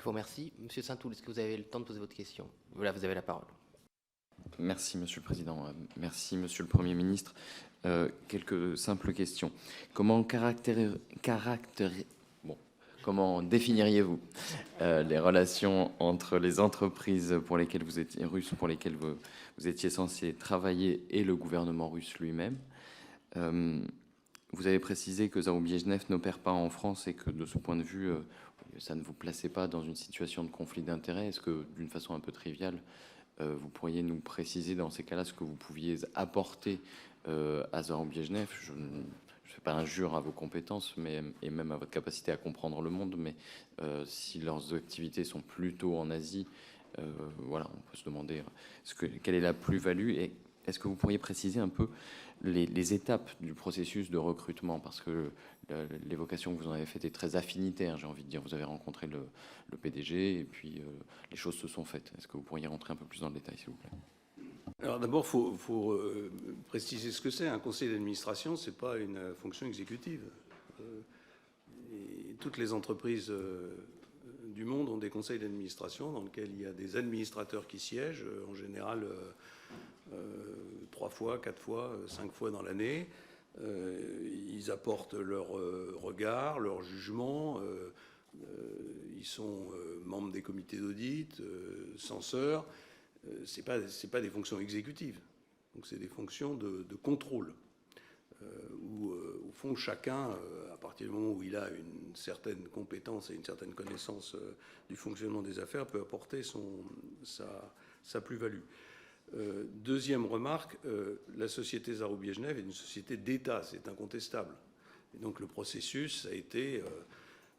vous remercie. Monsieur Saint-Toul, est-ce que vous avez le temps de poser votre question? Voilà, vous avez la parole. Merci, Monsieur le Président. Merci, Monsieur le Premier ministre. Quelques simples questions. Comment comment définiriez-vous les relations entre les entreprises pour lesquelles vous étiez russes, pour lesquelles vous étiez censé travailler, et le gouvernement russe lui-même? Vous avez précisé que Zaoubiev n'opère pas en France et que de ce point de vue, ça ne vous plaçait pas dans une situation de conflit d'intérêts. Est-ce que, d'une façon un peu triviale, vous pourriez nous préciser dans ces cas-là ce que vous pouviez apporter à Zaoubiev? Je ne fais pas injure à vos compétences et même à votre capacité à comprendre le monde, mais si leurs activités sont plutôt en Asie, voilà, on peut se demander quelle est la plus-value, et est-ce que vous pourriez préciser un peu les étapes du processus de recrutement, parce que l'évocation que vous en avez faite est très affinitaire, j'ai envie de dire. Vous avez rencontré le PDG et puis les choses se sont faites. Est-ce que vous pourriez rentrer un peu plus dans le détail, s'il vous plaît? Alors d'abord, il faut préciser ce que c'est. Un conseil d'administration, ce n'est pas une fonction exécutive. Et toutes les entreprises du monde ont des conseils d'administration dans lesquels il y a des administrateurs qui siègent, en général 3 fois, 4 fois, 5 fois dans l'année. Ils apportent leur regard, leur jugement. Ils sont membres des comités d'audit, censeurs. Ce n'est pas des fonctions exécutives. Donc c'est des fonctions de contrôle. Où, au fond, chacun, à partir du moment où il a une certaine compétence et une certaine connaissance du fonctionnement des affaires, peut apporter sa plus-value. Deuxième remarque, la société Zaoubiev est une société d'État, c'est incontestable. Et donc le processus a été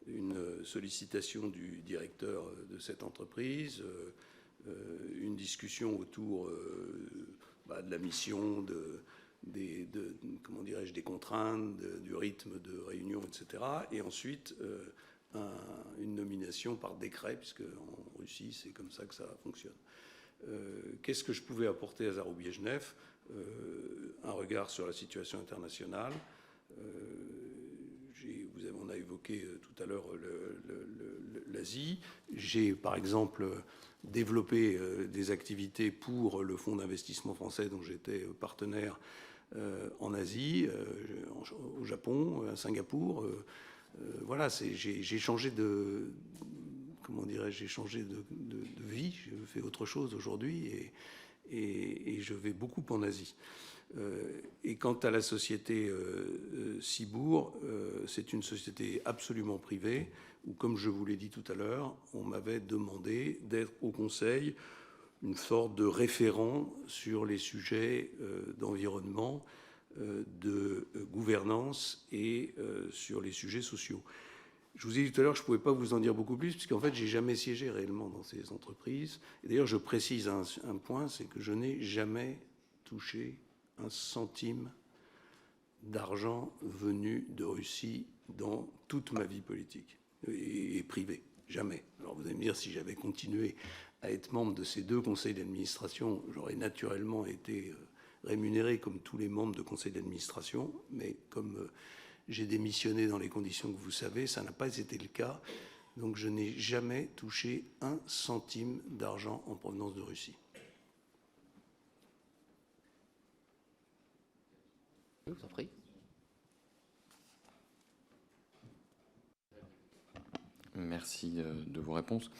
une sollicitation du directeur de cette entreprise, une discussion autour de la mission, comment dirais-je, des contraintes, du rythme de réunion, etc. Et ensuite, une nomination par décret, puisque en Russie, c'est comme ça que ça fonctionne. Qu'est-ce que je pouvais apporter à Zaoubiev? Un regard sur la situation internationale. On a évoqué tout à l'heure l'Asie. J'ai, par exemple, développé des activités pour le fonds d'investissement français dont j'étais partenaire en Asie, au Japon, à Singapour. Voilà, j'ai changé de... Comment dirais-je, j'ai changé de vie, je fais autre chose aujourd'hui et je vais beaucoup en Asie. Et quant à la société Cibourg, c'est une société absolument privée où, comme je vous l'ai dit tout à l'heure, on m'avait demandé d'être au Conseil une sorte de référent sur les sujets d'environnement, de gouvernance et sur les sujets sociaux. Je vous ai dit tout à l'heure que je ne pouvais pas vous en dire beaucoup plus, puisqu'en fait, je n'ai jamais siégé réellement dans ces entreprises. Et d'ailleurs, je précise un point, c'est que je n'ai jamais touché un centime d'argent venu de Russie dans toute ma vie politique et privée. Jamais. Alors vous allez me dire, si j'avais continué à être membre de ces 2 conseils d'administration, j'aurais naturellement été rémunéré comme tous les membres de conseils d'administration, mais comme... j'ai démissionné dans les conditions que vous savez, ça n'a pas été le cas. Donc je n'ai jamais touché un centime d'argent en provenance de Russie. Je vous en prie. Merci de vos réponses.